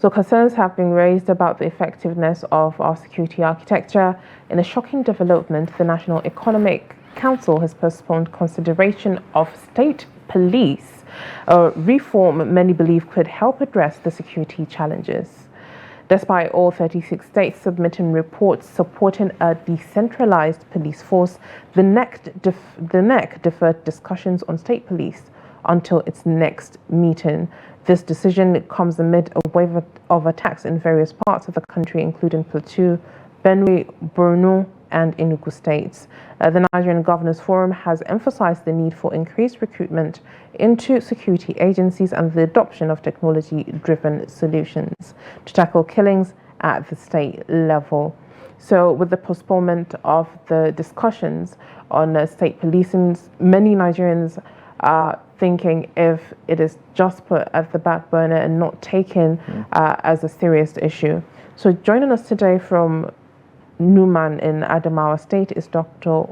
So concerns have been raised about the effectiveness of our security architecture. In a shocking development, the National Economic Council has postponed consideration of state police, a reform many believe could help address the security challenges. Despite all 36 states submitting reports supporting a decentralized police force, the NEC deferred discussions on state police until its next meeting. This decision comes amid a wave of attacks in various parts of the country, including Plateau, Benue, Borno, and Enugu states. The Nigerian Governors Forum has emphasized the need for increased recruitment into security agencies and the adoption of technology-driven solutions to tackle killings at the state level. So with the postponement of the discussions on state policing, many Nigerians are thinking if it is just put at the back burner and not taken as a serious issue. So joining us today from Numan in Adamu State is Dr.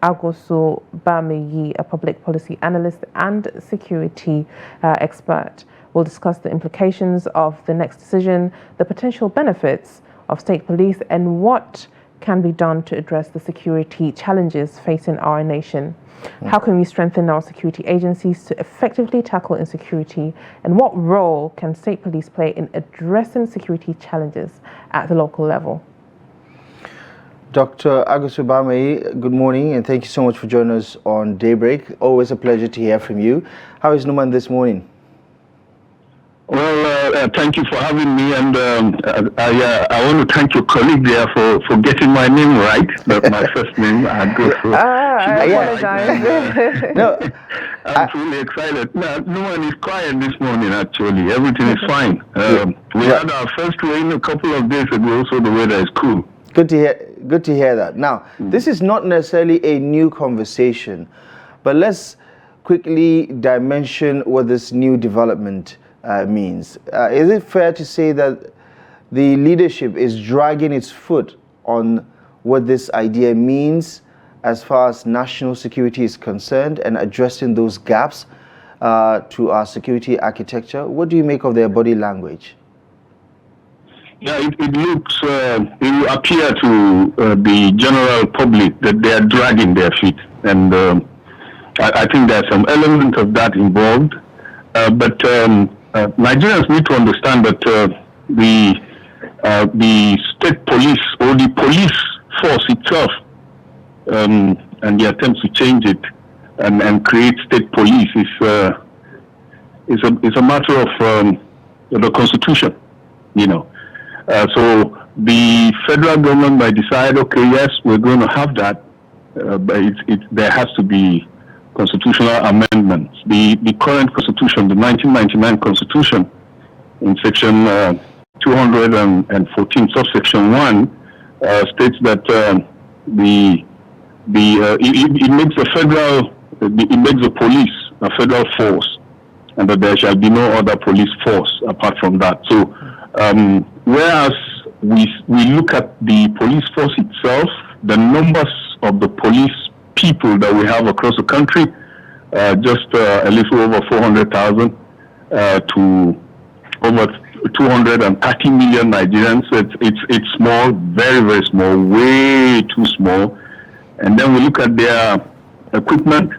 Aigoso Bamaiyi, a public policy analyst and security expert. We'll discuss the implications of the next decision, the potential benefits of state police, and what can be done to address the security challenges facing our nation. How can we strengthen our security agencies to effectively tackle insecurity, and what role can state police play in addressing security challenges at the local level? Dr. Aigoso Bamaiyi, good morning, and thank you so much for joining us on Daybreak. Always a pleasure to hear from you. How is Numan this morning? Well, thank you for having me, and I want to thank your colleague there for getting my name right. That's my first name, Aigoso. I apologize. No, I'm truly excited. No one is quiet this morning, actually. Everything is fine. We had our first rain a couple of days ago, so the weather is cool. Good to hear that. Now, this is not necessarily a new conversation, but let's quickly dimension what this new development means. Is it fair to say that the leadership is dragging its foot on what this idea means as far as national security is concerned and addressing those gaps to our security architecture? What do you make of their body language? Yeah, it looks, it will appear to the general public that they are dragging their feet. And I think there's some element of that involved. But Nigerians need to understand that the state police or the police force itself and the attempts to change it and create state police is a matter of the Constitution, you know. So the federal government might decide, okay, yes, we're going to have that, but there has to be constitutional amendments. The current constitution, the 1999 constitution, in section 214, subsection 1, states that it makes the police a federal force, and that there shall be no other police force apart from that. So whereas we look at the police force itself, the numbers of the police people that we have across the country, just a little over 400,000 to over 230 million Nigerians. It's small, very, very small, way too small. And then we look at their equipment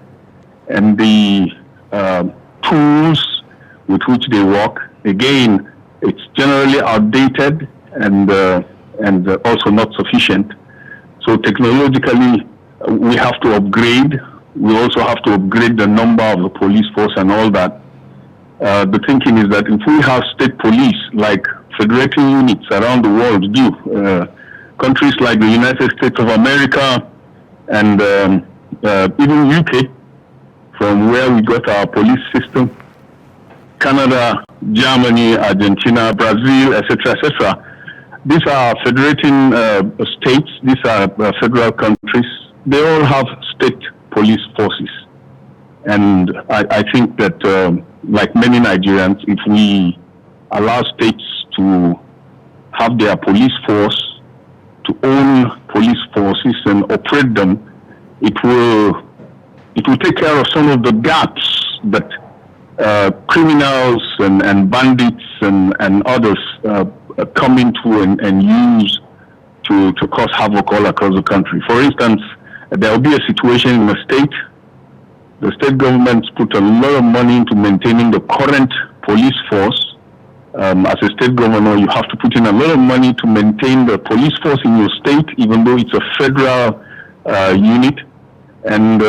and the tools with which they work. Again, it's generally outdated and also not sufficient. So technologically, we have to upgrade. We also have to upgrade the number of the police force and all that. The thinking is that if we have state police like federating units around the world do, countries like the United States of America and even UK, from where we got our police system, Canada, Germany, Argentina, Brazil, etc., etc. These are federating states. These are federal countries. They all have state police forces. And I think that, like many Nigerians, if we allow states to have their police force, to own police forces and operate them, it will take care of some of the gaps that criminals and bandits and others come into and use to cause havoc all across the country. For instance, there will be a situation in a state. The state governments put a lot of money into maintaining the current police force. As a state governor, you have to put in a lot of money to maintain the police force in your state, even though it's a federal unit. And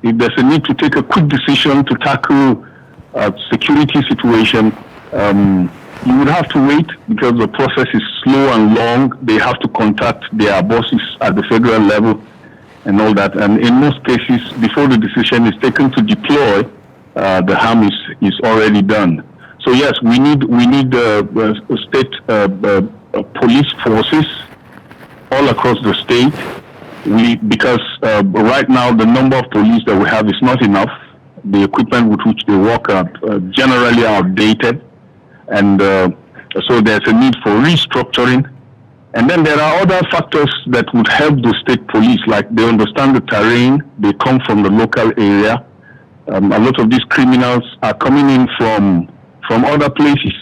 if there's a need to take a quick decision to tackle a security situation, you would have to wait because the process is slow and long. They have to contact their bosses at the federal level and all that. And in most cases, before the decision is taken to deploy, the harm is already done. So yes, we need state police forces all across the state. Because right now the number of police that we have is not enough. The equipment with which they work are generally outdated, and so there's a need for restructuring. And then there are other factors that would help the state police, like they understand the terrain, they come from the local area. A lot of these criminals are coming in from other places.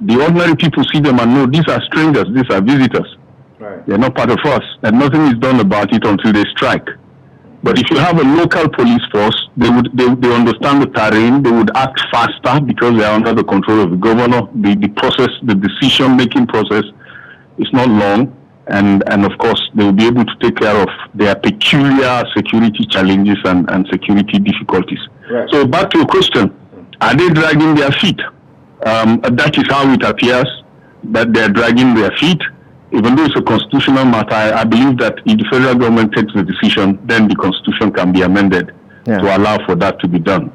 The ordinary people see them and know these are strangers, these are visitors. Right. They're not part of us, and nothing is done about it until they strike. But if you have a local police force, they understand the terrain, they would act faster because they are under the control of the governor. The process, the decision-making process is not long, and of course they will be able to take care of their peculiar security challenges and security difficulties. Right. So back to your question, are they dragging their feet? That is how it appears that they're dragging their feet. Even though it's a constitutional matter, I believe that if the federal government takes the decision, then the constitution can be amended to allow for that to be done.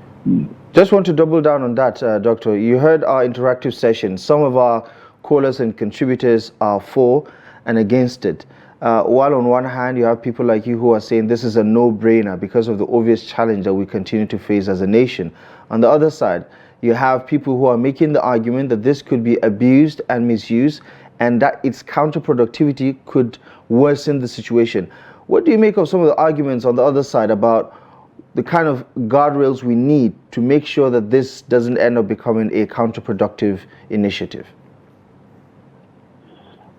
Just want to double down on that, Doctor. You heard our interactive session. Some of our callers and contributors are for and against it. While on one hand, you have people like you who are saying this is a no-brainer because of the obvious challenge that we continue to face as a nation. On the other side, you have people who are making the argument that this could be abused and misused, and that its counterproductivity could worsen the situation. What do you make of some of the arguments on the other side about the kind of guardrails we need to make sure that this doesn't end up becoming a counterproductive initiative?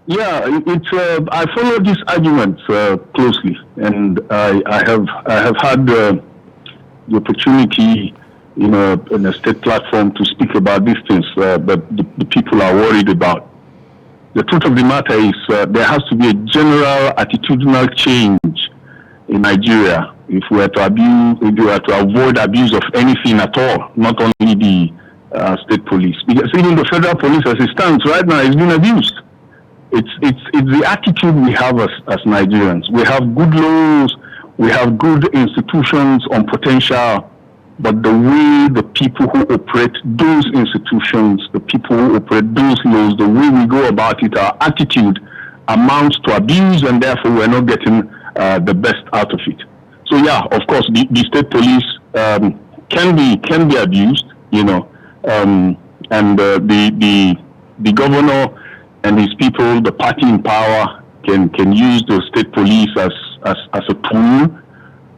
Yeah, I follow these arguments closely, and I have had the opportunity in a state platform to speak about these things that the people are worried about. The truth of the matter is there has to be a general attitudinal change in Nigeria if we are to avoid abuse of anything at all, not only the state police. Because even the federal police as it stands right now is being abused. It's the attitude we have as Nigerians. We have good laws, we have good institutions on potential, but the way the people who operate those institutions, the people who operate those laws, the way we go about it, our attitude amounts to abuse, and therefore we're not getting the best out of it. So yeah, of course, the state police can be abused, and the governor and his people, the party in power, can use the state police as a tool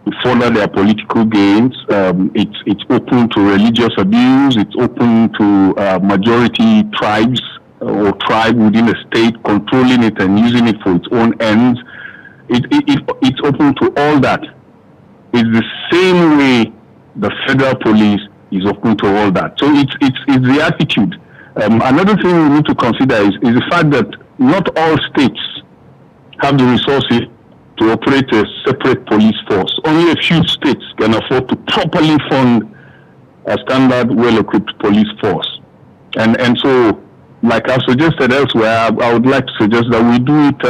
to further their political gains. It's open to religious abuse. It's open to majority tribes or tribe within a state controlling it and using it for its own ends. It's open to all that. It's the same way the federal police is open to all that. So it's the attitude. Another thing we need to consider is the fact that not all states have the resources to operate a separate police force. Only a few states can afford to properly fund a standard, well-equipped police force. And so, like I've suggested elsewhere, I would like to suggest that we do it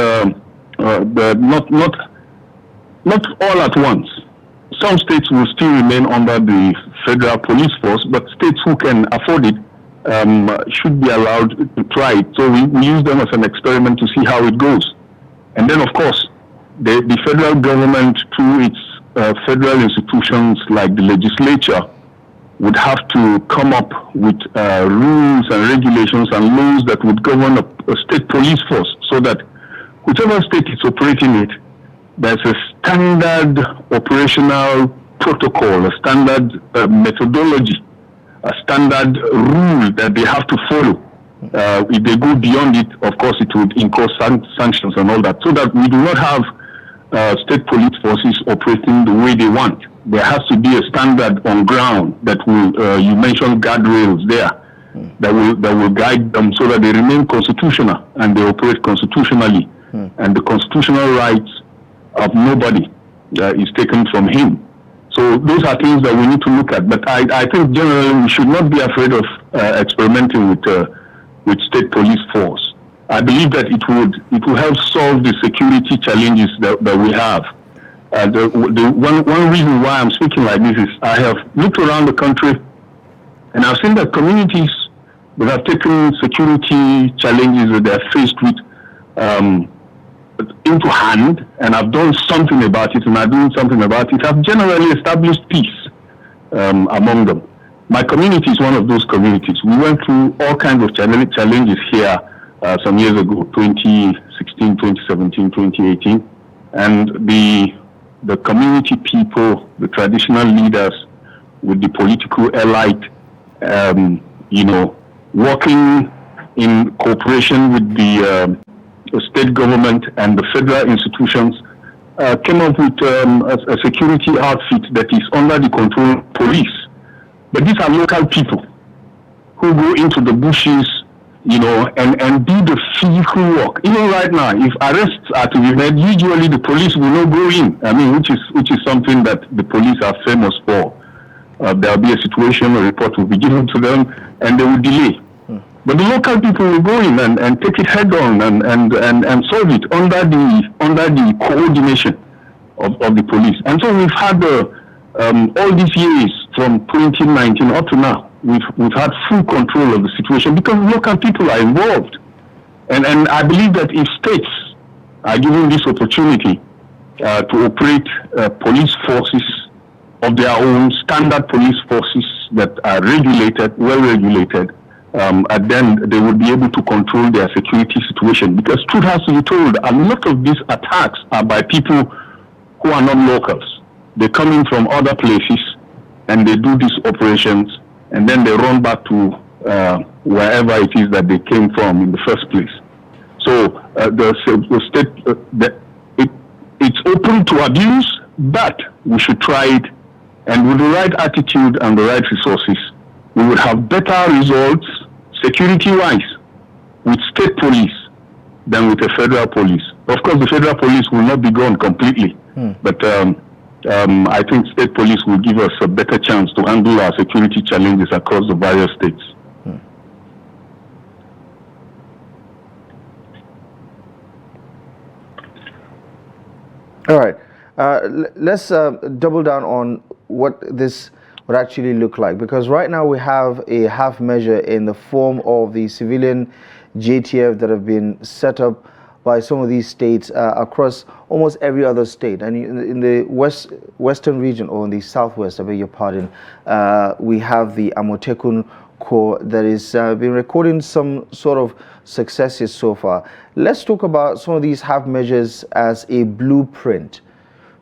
not all at once. Some states will still remain under the federal police force, but states who can afford it should be allowed to try it. So we use them as an experiment to see how it goes. And then, of course, the federal government, through its federal institutions like the legislature, would have to come up with rules and regulations and laws that would govern a state police force, so that whichever state is operating it, there's a standard operational protocol, a standard methodology a standard rule that they have to follow. If they go beyond it, of course, it would incur sanctions and all that, so that we do not have state police forces operating the way they want. There has to be a standard on ground that will, you mentioned guardrails there, that will guide them so that they remain constitutional and they operate constitutionally. And the constitutional rights of nobody is taken from him. So those are things that we need to look at. But I think generally we should not be afraid of experimenting with state police force. I believe that it will help solve the security challenges that we have. One reason why I'm speaking like this is I have looked around the country and I've seen that communities that have taken security challenges that they're faced with into hand and have done something about it and are doing something about it, have generally established peace among them. My community is one of those communities. We went through all kinds of challenges here some years ago, 2016, 2017, 2018, and the community people, the traditional leaders with the political elite, working in cooperation with the state government and the federal institutions, came up with a security outfit that is under the control of police. But these are local people who go into the bushes, and do the physical work. Even right now, if arrests are to be made, usually the police will not go in. I mean, which is something that the police are famous for. There will be a situation, a report will be given to them, and they will delay. But the local people will go in and take it head on and solve it under the coordination of the police. And so we've had all these years from 2019 up to now, we've had full control of the situation because local people are involved. And I believe that if states are given this opportunity to operate police forces of their own, standard police forces that are regulated, well regulated, and then they will be able to control their security situation. Because truth has to be told, a lot of these attacks are by people who are not locals. They come in from other places and they do these operations, and then they run back to wherever it is that they came from in the first place. So the state, it's open to abuse, but we should try it, and with the right attitude and the right resources, we would have better results security-wise with state police than with the federal police. Of course, the federal police will not be gone completely, but I think state police will give us a better chance to handle our security challenges across the various states. All right. Let's double down on what this would actually look like, because right now we have a half measure in the form of the civilian JTF that have been set up by some of these states across almost every other state. And in the western region, or in the southwest, I beg your pardon, we have the Amotekun Corps that is been recording some sort of successes so far. Let's talk about some of these half measures as a blueprint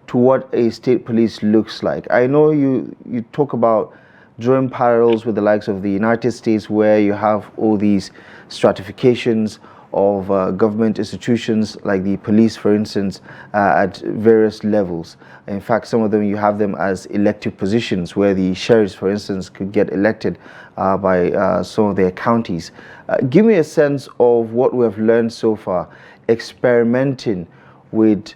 to what a state police looks like. I know you talk about drawing parallels with the likes of the United States, where you have all these stratifications of government institutions like the police, for instance, at various levels. In fact, some of them, you have them as elective positions, where the sheriffs, for instance, could get elected by some of their counties. Give me a sense of what we have learned so far, experimenting with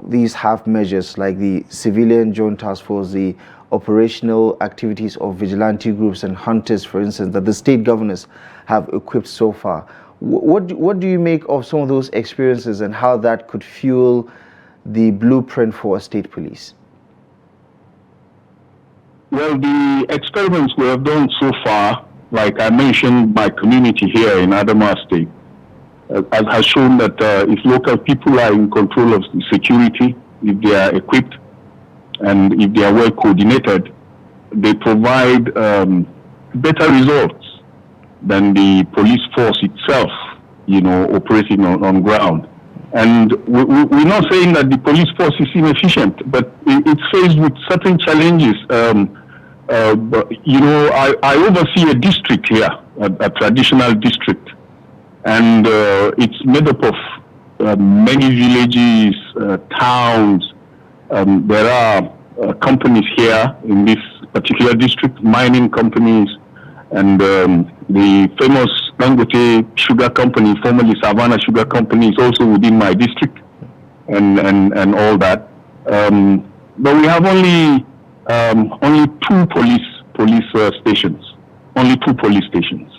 these half measures like the Civilian Joint Task Force, the operational activities of vigilante groups and hunters, for instance, that the state governors have equipped so far. What do you make of some of those experiences and how that could fuel the blueprint for a state police? Well, the experiments we have done so far, like I mentioned, my community here in Adamu State, has shown that if local people are in control of security, if they are equipped, and if they are well coordinated, they provide better results than the police force itself, operating on ground. And we're not saying that the police force is inefficient, but it's faced with certain challenges. but, I oversee a district here, a traditional district, and it's made up of many villages, towns. There are companies here in this particular district, mining companies, and the famous Dangote Sugar Company, formerly Savannah Sugar Company, is also within my district, and all that. But we have only two police stations. Only two police stations.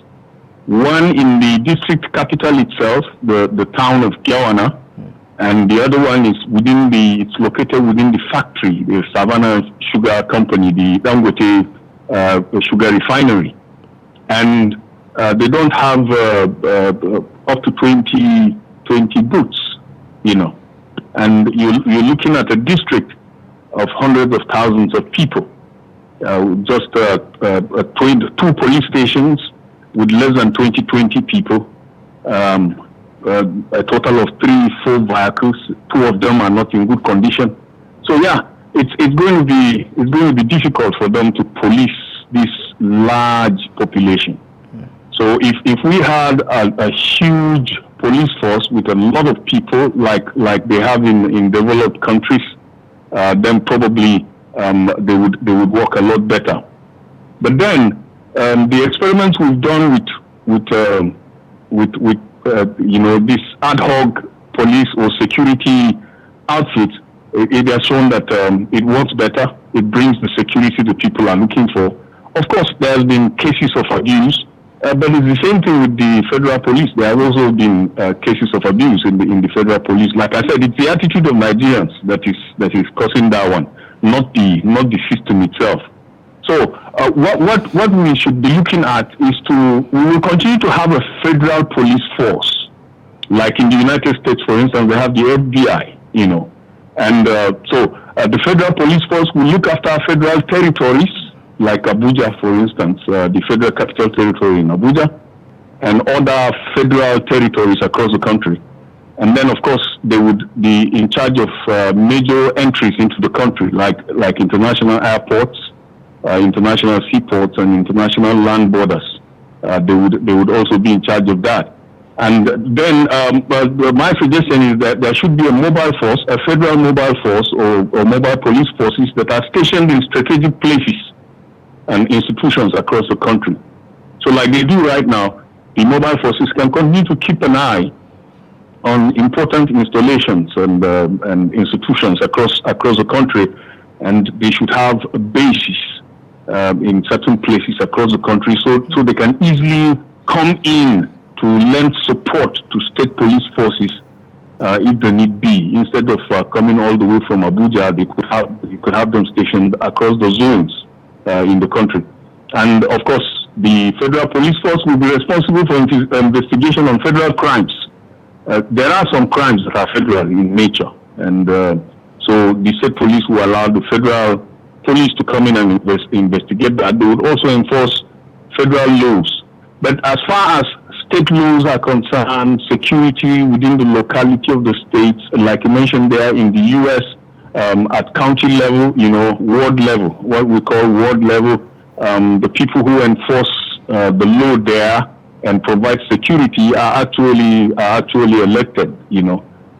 One in the district capital itself, the town of Gyawana, and the other one is it's located within the factory, the Savannah Sugar Company, the Dangote Sugar Refinery. And they don't have up to 20 booths, And you're looking at a district of hundreds of thousands of people. Just 2 police stations with less than 20 people. A total of 3-4 vehicles. 2 of them are not in good condition. So yeah, it's going to be difficult for them to police this large population. So if we had a huge police force with a lot of people like they have in developed countries, then probably they would work a lot better. But then the experiments we've done with this ad hoc police or security outfit, it has shown that it works better. It brings the security the people are looking for. Of course, there has been cases of abuse, but it's the same thing with the federal police. There have also been cases of abuse in the federal police. Like I said, it's the attitude of Nigerians that is causing that one, not the system itself. So what we should be looking at is we will continue to have a federal police force, like in the United States, for instance, they have the FBI, and so the federal police force will look after federal territories, like Abuja, for instance, the Federal Capital Territory in Abuja, and other federal territories across the country. And then, of course, they would be in charge of major entries into the country, like international airports, international seaports, and international land borders. They would also be in charge of that. And then my suggestion is that there should be a mobile force, a federal mobile force or mobile police forces that are stationed in strategic places and institutions across the country. So like they do right now, the mobile forces can continue to keep an eye on important installations and institutions across the country, and they should have bases in certain places across the country so they can easily come in to lend support to state police forces if the need be. Instead of coming all the way from Abuja, you could have them stationed across the zones in the country. And of course, the federal police force will be responsible for investigation on federal crimes. There are some crimes that are federal in nature, and so the state police will allow the federal police to come in and investigate that. They would also enforce federal laws. But as far as state laws are concerned, security within the locality of the states, like you mentioned there in the U.S., at county level, ward level, what we call ward level, the people who enforce the law there and provide security are actually elected,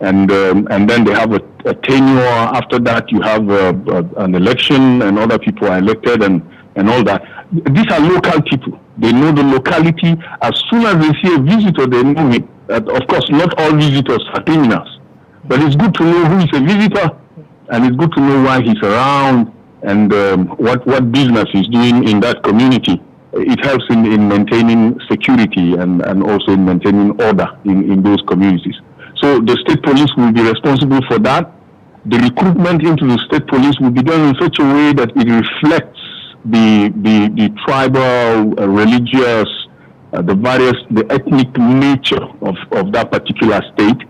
and then they have a tenure. After that, you have an election, and other people are elected, and all that. These are local people. They know the locality. As soon as they see a visitor, they know it. Of course, not all visitors are criminals, but it's good to know who is a visitor, and it's good to know why he's around and what business he's doing in that community. It helps in maintaining security and also in maintaining order in those communities. So the state police will be responsible for that. The recruitment into the state police will be done in such a way that it reflects the tribal, religious, the ethnic nature of that particular state,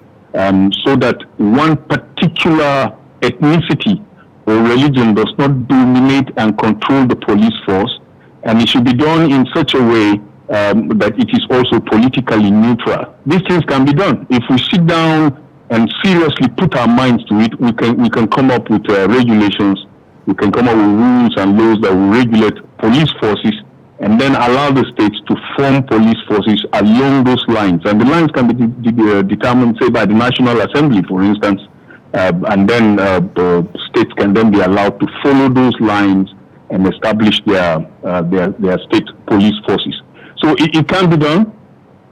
so that one particular ethnicity or religion does not dominate and control the police force. And it should be done in such a way that it is also politically neutral. These things can be done. If we sit down and seriously put our minds to it, we can come up with regulations we can come up with rules and laws that will regulate police forces and then allow the states to form police forces along those lines. And the lines can be determined, say, by the National Assembly, for instance, and then the states can then be allowed to follow those lines and establish their state police forces. So it can be done.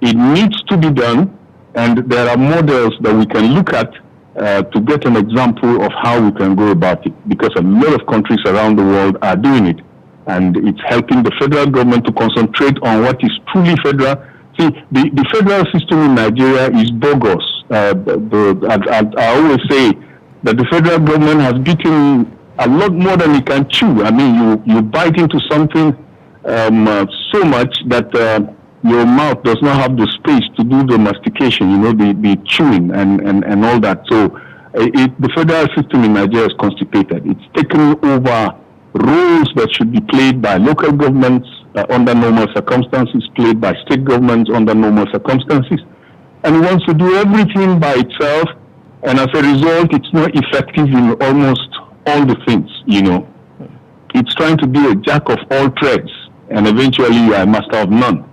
It needs to be done, and there are models that we can look at to get an example of how we can go about it, because a lot of countries around the world are doing it, and it's helping the federal government to concentrate on what is truly federal. See, the federal system in Nigeria is bogus. I always say that the federal government has beaten a lot more than it can chew. I mean, you bite into something so much that your mouth does not have the space to do the mastication, the chewing and all that. So the federal system in Nigeria is constipated. It's taken over roles that should be played by local governments under normal circumstances, played by state governments under normal circumstances. And it wants to do everything by itself. And as a result, it's not effective in almost all the things, It's trying to be a jack of all trades, and eventually you are a master of none.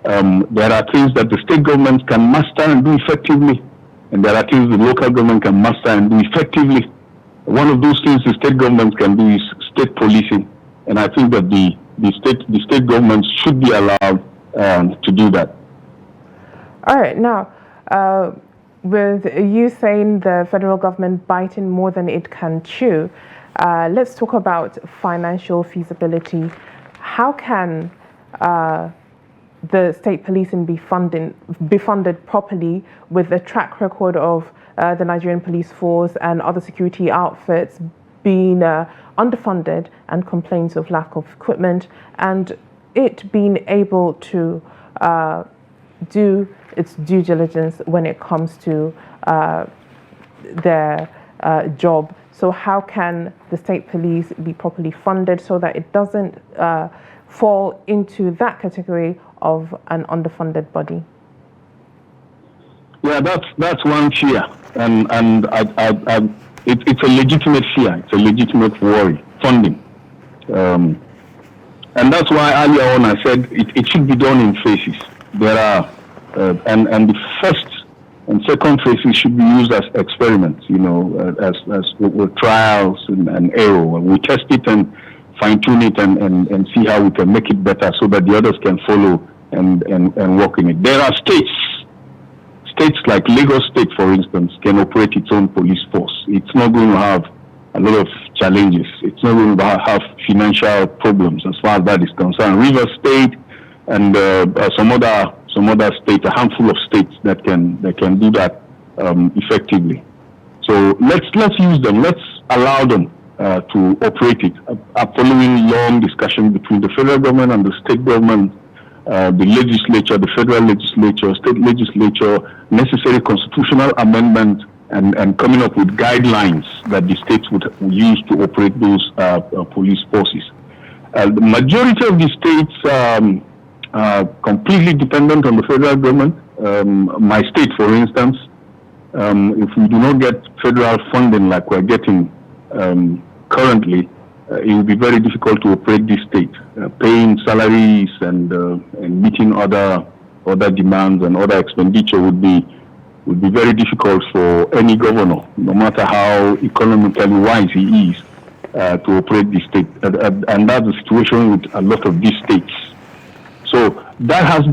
There are things that the state government can master and do effectively, and there are things the local government can master and do effectively. One of those things the state government can do is state policing, and I think that the state governments should be allowed to do that. All right, now, with you saying the federal government biting more than it can chew, let's talk about financial feasibility. How can the state policing be funded properly with a track record of the Nigerian police force and other security outfits being underfunded and complaints of lack of equipment, and it being able to do its due diligence when it comes to their job? So how can the state police be properly funded so that it doesn't fall into that category of an underfunded body? Yeah, that's one fear, and it's a legitimate fear. It's a legitimate worry. Funding, and that's why earlier on I said it should be done in phases. There are and the first and second phases should be used as experiments. As with trials and error. We test it and fine tune it and see how we can make it better so that the others can follow and work in it. There are states like Lagos State, for instance, can operate its own police force. It's not going to have a lot of challenges. It's not going to have financial problems as far as that is concerned. Rivers State and some other states, a handful of states that can do that effectively. So let's use them. Let's allow them to operate it. Following long discussion between the federal government and the state government, the legislature, the federal legislature, state legislature, necessary constitutional amendment, and coming up with guidelines that the states would use to operate those police forces. The majority of the states are completely dependent on the federal government. My state, for instance, if we do not get federal funding like we're getting currently, it will be very difficult to operate this state. Paying salaries and meeting other demands and other expenditure would be very difficult for any governor, no matter how economically wise he is, to operate this state. And that's the situation with a lot of these states. So that has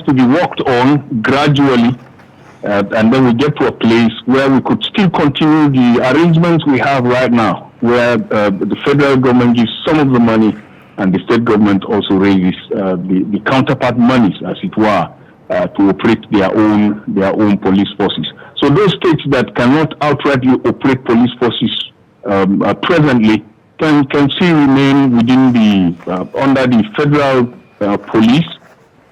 to be worked on gradually, and then we get to a place where we could still continue the arrangements we have right now, where the federal government gives some of the money and the state government also raises the counterpart monies, as it were, to operate their own police forces. So those states that cannot outrightly operate police forces presently can still remain within under the federal police.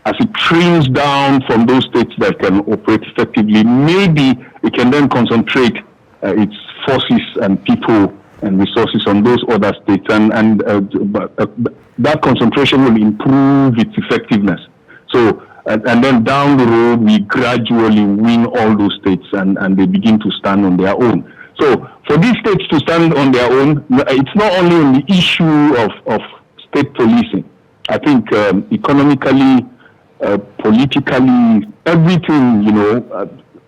As it trims down from those states that can operate effectively, maybe it can then concentrate its forces and people and resources on those other states, and that concentration will improve its effectiveness. So, and then down the road, we gradually win all those states, and they begin to stand on their own. So for these states to stand on their own, it's not only on the issue of state policing. I think economically, politically, everything,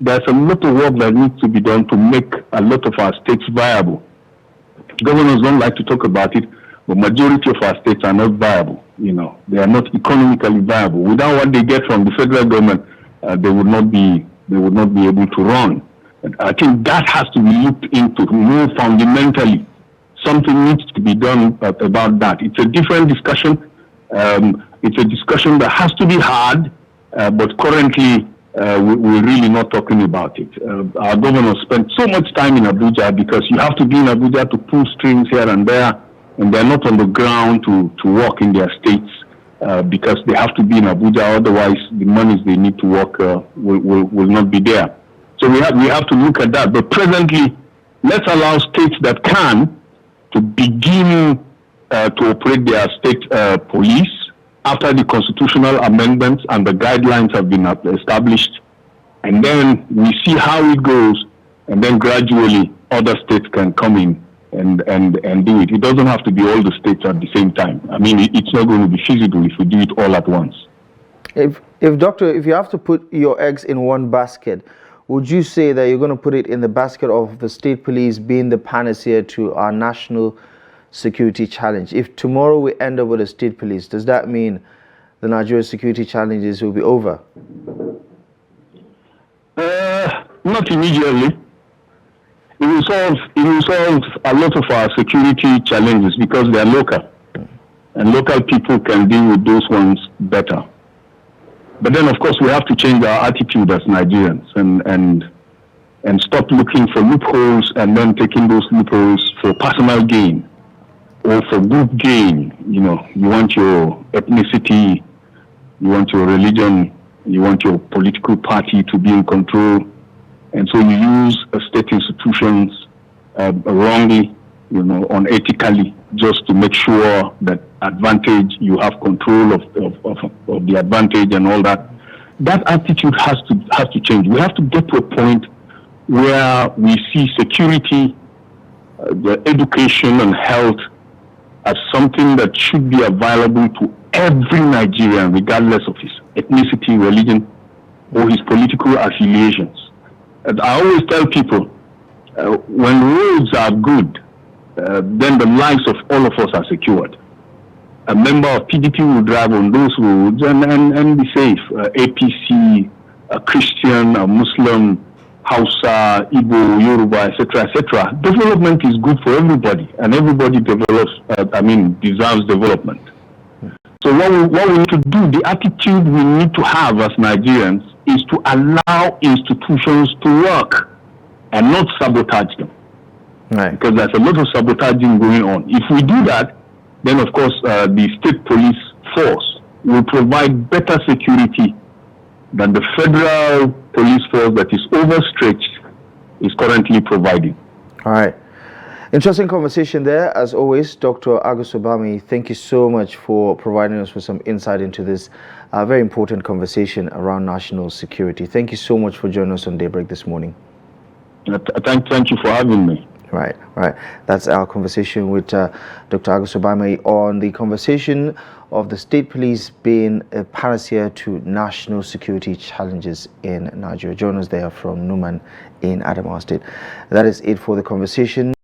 there's a lot of work that needs to be done to make a lot of our states viable. Governors don't like to talk about it, but majority of our states are not viable. They are not economically viable. Without what they get from the federal government, they would not be able to run. And I think that has to be looked into more fundamentally. Something needs to be done about that. It's a different discussion. It's a discussion that has to be had, but currently we're really not talking about it. Our governors spend so much time in Abuja because you have to be in Abuja to pull strings here and there, and they're not on the ground to work in their states because they have to be in Abuja. Otherwise, the monies they need to work will not be there. So we have to look at that. But presently, let's allow states that can to begin to operate their state police after the constitutional amendments and the guidelines have been established. And then we see how it goes. And then gradually other states can come in and do it. It doesn't have to be all the states at the same time. I mean, it's not going to be feasible if we do it all at once. If you have to put your eggs in one basket, would you say that you're going to put it in the basket of the state police being the panacea to our national security challenge? If tomorrow we end up with a state police, does that mean the Nigeria security challenges will be over? Not immediately. It will solve a lot of our security challenges because they are local, and local people can deal with those ones better. But then, of course, we have to change our attitude as Nigerians and stop looking for loopholes and then taking those loopholes for personal gain or for group gain. You want your ethnicity, you want your religion, you want your political party to be in control. And so you use state institutions wrongly, unethically, just to make sure that advantage, you have control of the advantage and all that. That attitude has to change. We have to get to a point where we see security, the education and health as something that should be available to every Nigerian, regardless of his ethnicity, religion, or his political affiliations. And I always tell people, when roads are good, then the lives of all of us are secured. A member of PDP will drive on those roads and be safe. APC, a Christian, a Muslim, Hausa, Igbo, Yoruba, etc., etc. Development is good for everybody, and everybody deserves development. So what we need to do, the attitude we need to have as Nigerians is to allow institutions to work and not sabotage them. Right. Because there's a lot of sabotaging going on. If we do that, then of course the state police force will provide better security than the federal police force that is overstretched is currently providing. All right. Interesting conversation there, as always. Dr. Aigoso Bamaiyi, thank you so much for providing us with some insight into this very important conversation around national security. Thank you so much for joining us on Daybreak this morning. Thank you for having me. Right. That's our conversation with Dr. Aigoso Bamaiyi on the conversation of the state police being a panacea to national security challenges in Nigeria. Join us there from Numan in Adamu State. That is it for the conversation.